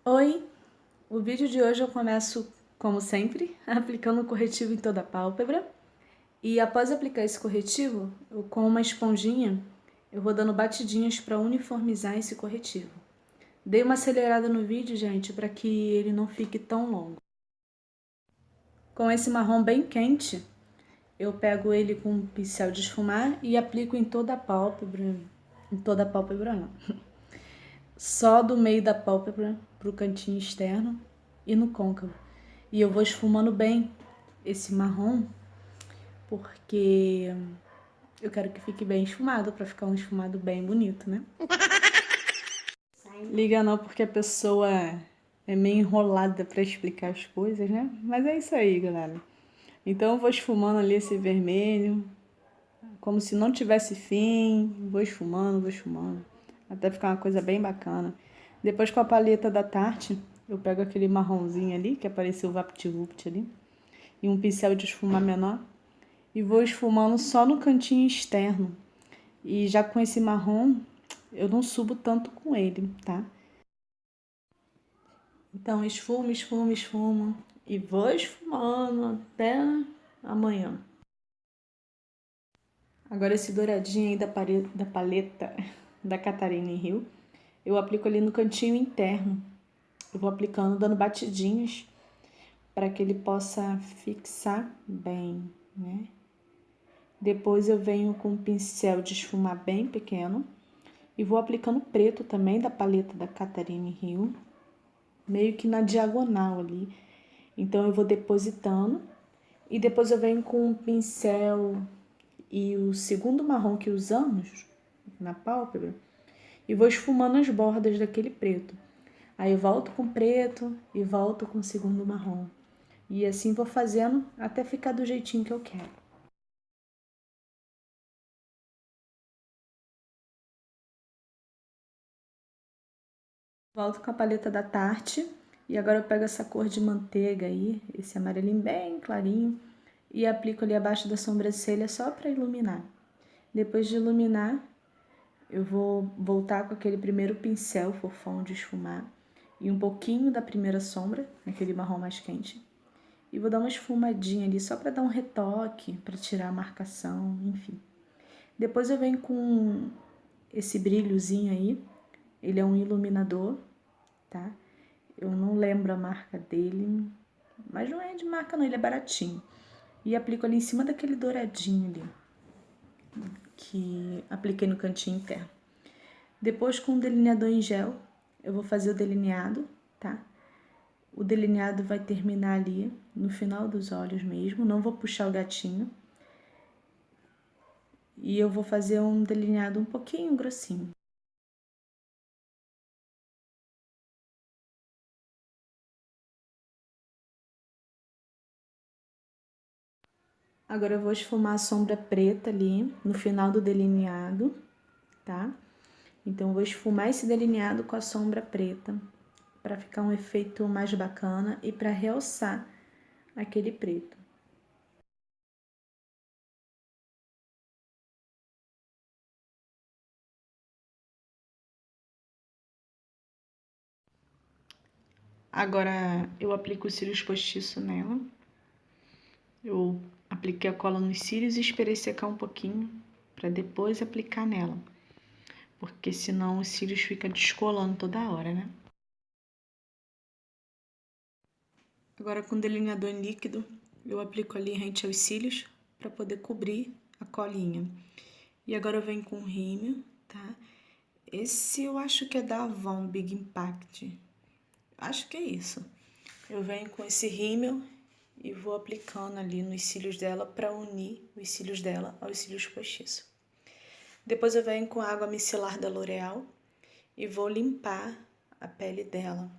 Oi! O vídeo de hoje eu começo, como sempre, aplicando o corretivo em toda a pálpebra. E após aplicar esse corretivo, com uma esponjinha, eu vou dando batidinhas para uniformizar esse corretivo. Dei uma acelerada no vídeo, gente, para que ele não fique tão longo. Com esse marrom bem quente, eu pego ele com um pincel de esfumar e aplico em toda a pálpebra. Em toda a pálpebra não. Só do meio da pálpebra pro cantinho externo e no côncavo. E eu vou esfumando bem esse marrom, porque eu quero que fique bem esfumado, pra ficar um esfumado bem bonito, né? Liga não, porque a pessoa é meio enrolada pra explicar as coisas, né? Mas é isso aí, galera. Então eu vou esfumando ali esse vermelho, como se não tivesse fim. Vou esfumando, até ficar uma coisa bem bacana. Depois com a paleta da Tarte, eu pego aquele marronzinho ali, que apareceu o VaptVupt ali, e um pincel de esfumar menor, e vou esfumando só no cantinho externo. E já com esse marrom, eu não subo tanto com ele, tá? Então esfumo, esfumo, esfumo, e vou esfumando até amanhã. Agora esse douradinho aí da paleta da Catarina Hill, eu aplico ali no cantinho interno. Eu vou aplicando, dando batidinhas para que ele possa fixar bem, né? Depois eu venho com um pincel de esfumar bem pequeno e vou aplicando preto também da paleta da Catarina Hill, meio que na diagonal ali. Então eu vou depositando e depois eu venho com um pincel e o segundo marrom que usamos na pálpebra e vou esfumando as bordas daquele preto. Aí eu volto com preto e volto com o segundo marrom. E assim vou fazendo até ficar do jeitinho que eu quero. Volto com a paleta da Tarte e agora eu pego essa cor de manteiga aí, esse amarelinho bem clarinho, e aplico ali abaixo da sobrancelha só para iluminar. Depois de iluminar, eu vou voltar com aquele primeiro pincel fofão de esfumar e um pouquinho da primeira sombra, naquele marrom mais quente. E vou dar uma esfumadinha ali só para dar um retoque, para tirar a marcação, enfim. Depois eu venho com esse brilhozinho aí, ele é um iluminador, tá? Eu não lembro a marca dele, mas não é de marca não, ele é baratinho. E aplico ali em cima daquele douradinho ali, que apliquei no cantinho interno. Depois com o delineador em gel, eu vou fazer o delineado, tá? O delineado vai terminar ali no final dos olhos mesmo, não vou puxar o gatinho. E eu vou fazer um delineado um pouquinho grossinho. Agora eu vou esfumar a sombra preta ali no final do delineado, tá? Então eu vou esfumar esse delineado com a sombra preta para ficar um efeito mais bacana e para realçar aquele preto. Agora eu aplico os cílios postiço nela. Eu apliquei a cola nos cílios e esperei secar um pouquinho para depois aplicar nela. Porque senão os cílios ficam descolando toda hora, né? Agora com delineador em líquido, eu aplico ali rente aos cílios para poder cobrir a colinha. E agora eu venho com o rímel, tá? Esse eu acho que é da Avon Big Impact. Acho que é isso. Eu venho com esse rímel e vou aplicando ali nos cílios dela para unir os cílios dela aos cílios postiços. Depois eu venho com a água micelar da L'Oréal e vou limpar a pele dela.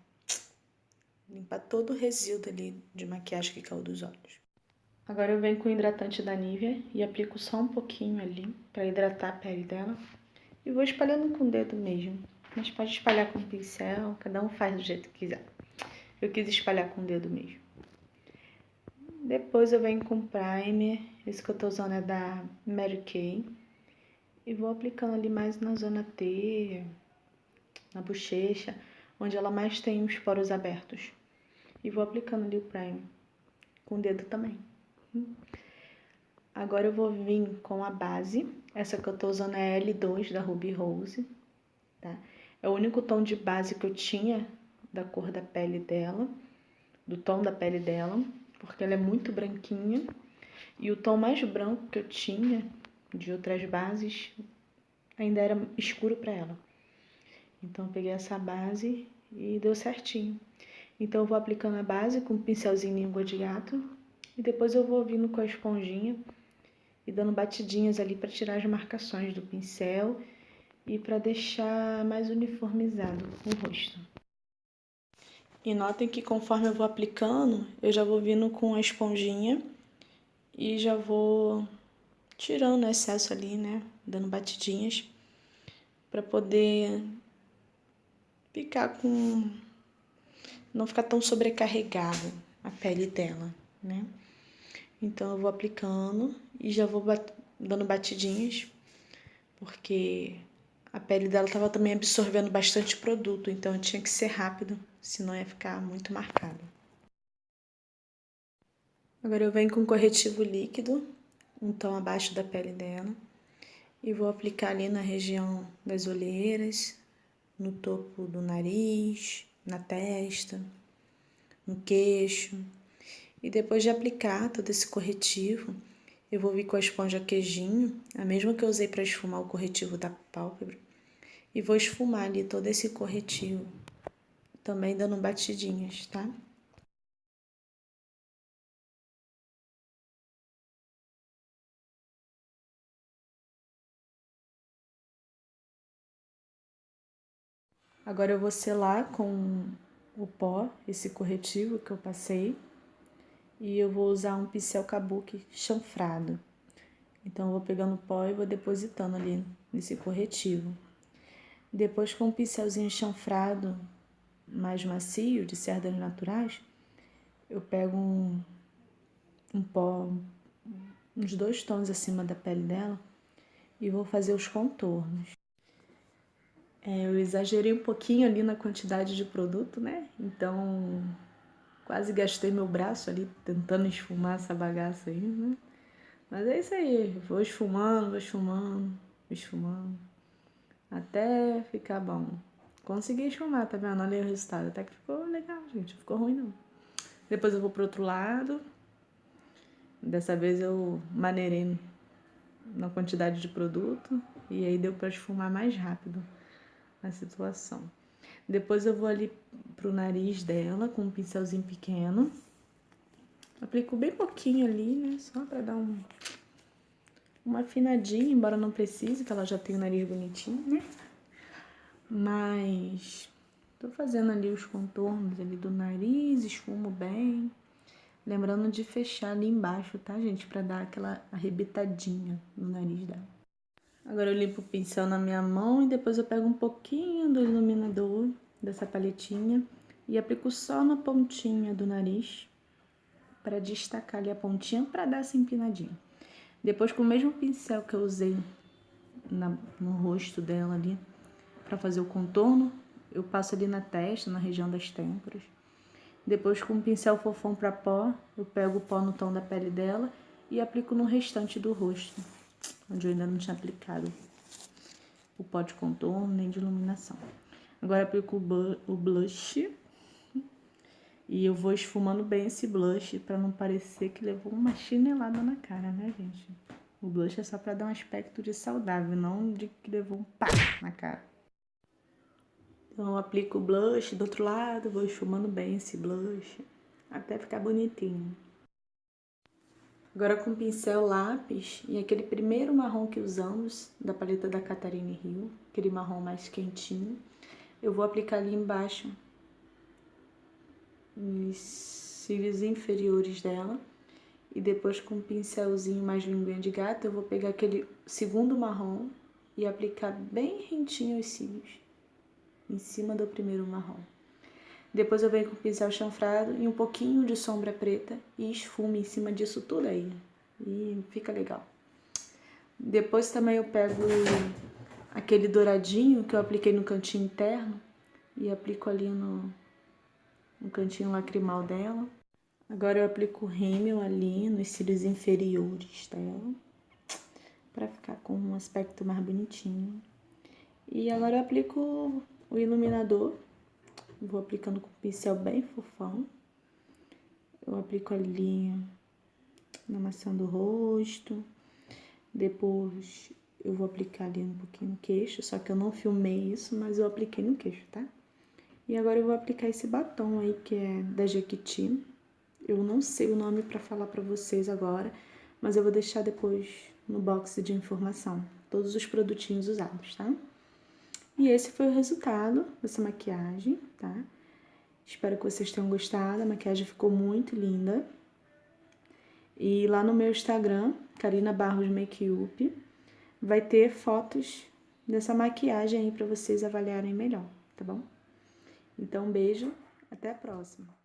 Limpar todo o resíduo ali de maquiagem que caiu dos olhos. Agora eu venho com o hidratante da Nivea e aplico só um pouquinho ali para hidratar a pele dela. E vou espalhando com o dedo mesmo. Mas pode espalhar com pincel, cada um faz do jeito que quiser. Eu quis espalhar com o dedo mesmo. Depois eu venho com primer. Esse que eu tô usando é da Mary Kay. E vou aplicando ali mais na zona T, na bochecha. onde ela mais tem os poros abertos. E vou aplicando ali o primer, com o dedo também. Agora eu vou vir com a base, essa que eu tô usando é a L2 da Ruby Rose, tá? É o único tom de base que eu tinha da cor da pele dela, do tom da pele dela, porque ela é muito branquinha. E o tom mais branco que eu tinha de outras bases ainda era escuro para ela. Então eu peguei essa base e deu certinho. Então eu vou aplicando a base com um pincelzinho língua de gato e depois eu vou vindo com a esponjinha e dando batidinhas ali para tirar as marcações do pincel e para deixar mais uniformizado o rosto. E notem que conforme eu vou aplicando, eu já vou vindo com a esponjinha e já vou tirando o excesso ali, né? Dando batidinhas para poder ficar com... não ficar tão sobrecarregado a pele dela, né? Então eu vou aplicando e já vou dando batidinhas, porque a pele dela estava também absorvendo bastante produto, então eu tinha que ser rápido, senão ia ficar muito marcado. Agora eu venho com corretivo líquido, um tom abaixo da pele dela, e vou aplicar ali na região das olheiras, no topo do nariz, na testa, no queixo. E depois de aplicar todo esse corretivo, eu vou vir com a esponja queijinho, a mesma que eu usei para esfumar o corretivo da pálpebra, e vou esfumar ali todo esse corretivo, também dando batidinhas, tá? Agora eu vou selar com o pó, esse corretivo que eu passei, e eu vou usar um pincel kabuki chanfrado. Então eu vou pegando o pó e vou depositando ali nesse corretivo. Depois com um pincelzinho chanfrado mais macio, de cerdas naturais, eu pego um pó, uns 2 tons acima da pele dela e vou fazer os contornos. Eu exagerei um pouquinho ali na quantidade de produto, né? Então quase gastei meu braço ali tentando esfumar essa bagaça aí, né? Mas é isso aí, vou esfumando, vou esfumando, vou esfumando, até ficar bom. Consegui esfumar, tá vendo? Olha aí o resultado, até que ficou legal, gente, não ficou ruim não. Depois eu vou pro outro lado, dessa vez eu maneirei na quantidade de produto e aí deu pra esfumar mais rápido a situação. Depois eu vou ali pro nariz dela com um pincelzinho pequeno. Aplico bem pouquinho ali, né? Só pra dar uma afinadinha, embora não precise, que ela já tem o nariz bonitinho, né? Mas tô fazendo ali os contornos ali do nariz, esfumo bem. Lembrando de fechar ali embaixo, tá, gente? Pra dar aquela arrebitadinha no nariz dela. Agora eu limpo o pincel na minha mão e depois eu pego um pouquinho do iluminador dessa paletinha e aplico só na pontinha do nariz para destacar ali a pontinha para dar essa empinadinha. Depois com o mesmo pincel que eu usei no rosto dela ali para fazer o contorno, eu passo ali na testa, na região das têmporas. Depois com um pincel fofão para pó, eu pego o pó no tom da pele dela e aplico no restante do rosto, onde eu ainda não tinha aplicado o pó de contorno nem de iluminação. Agora aplico o blush e eu vou esfumando bem esse blush para não parecer que levou uma chinelada na cara, né, gente? O blush é só para dar um aspecto de saudável, não de que levou um pá na cara. Então eu aplico o blush do outro lado, vou esfumando bem esse blush até ficar bonitinho. Agora com o pincel lápis e aquele primeiro marrom que usamos da paleta da Catarine Hill, aquele marrom mais quentinho, eu vou aplicar ali embaixo nos cílios inferiores dela e depois com um pincelzinho mais linguinha de gato eu vou pegar aquele segundo marrom e aplicar bem rentinho os cílios em cima do primeiro marrom. Depois eu venho com o pincel chanfrado e um pouquinho de sombra preta e esfumo em cima disso tudo aí. E fica legal. Depois também eu pego aquele douradinho que eu apliquei no cantinho interno e aplico ali no cantinho lacrimal dela. Agora eu aplico o rímel ali nos cílios inferiores dela, pra ficar com um aspecto mais bonitinho. E agora eu aplico o iluminador, vou aplicando com o pincel bem fofão. Eu aplico ali na maçã do rosto, depois eu vou aplicar ali um pouquinho no queixo, só que eu não filmei isso, mas eu apliquei no queixo, tá? E agora eu vou aplicar esse batom aí, que é da Jequiti. Eu não sei o nome pra falar pra vocês agora, mas eu vou deixar depois no box de informação, todos os produtinhos usados, tá? E esse foi o resultado dessa maquiagem, tá? Espero que vocês tenham gostado, a maquiagem ficou muito linda. E lá no meu Instagram, Karina Barros Makeup, vai ter fotos dessa maquiagem aí pra vocês avaliarem melhor, tá bom? Então, um beijo, até a próxima!